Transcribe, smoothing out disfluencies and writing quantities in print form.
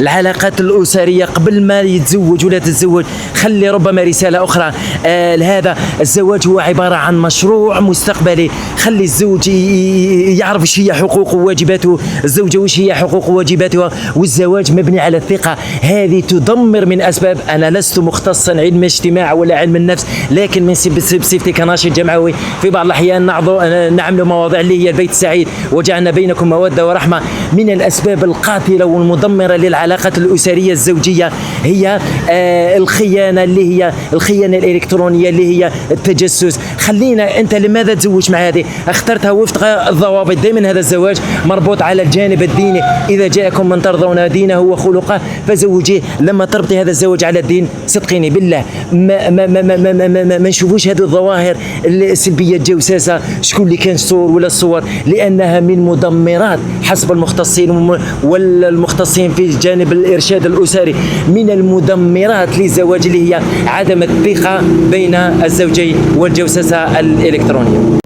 العلاقات الأسرية قبل ما يتزوج ولا تتزوج. خلي ربما رسالة أخرى، هذا الزواج هو عبارة عن مشروع مستقبلي. خلي الزوج يعرف وش هي حقوقه وواجباته، الزوجة وش هي حقوق وواجباتها، والزواج مبني على الثقة. هذه تدمر من أسباب. أنا لست مختصا علم اجتماع ولا علم النفس، لكن من بصفتي كناشط جمعوي في بعض الأحيان نعمل مواضيع اللي هي البيت السعيد وجعلنا بينكم مودة ورحمة. من الأسباب القاتلة والمدمرة للعلاقات الأسرية الزوجية هي الخيانة، اللي هي الخيانة الإلكترونية، اللي هي التجسس. خلينا أنت لماذا تزوج مع هذه؟ اخترتها وفق الضوابط. دائما هذا الزواج مربوط على الجانب الديني، إذا جاءكم من ترضون دينه وخلقه فزوجيه. لما تربطي هذا الزواج على الدين صدقيني بالله ما نشوفوش هذه الظواهر السلبية الجوساسة، شكون اللي كان صور ولا الصور، لأنها من مدمرات حسب المختصين والمختصين في جانب الإرشاد الأسري، من المدمرات للزواج اللي هي عدم الثقة بين الزوجين والجوسسة الإلكترونية.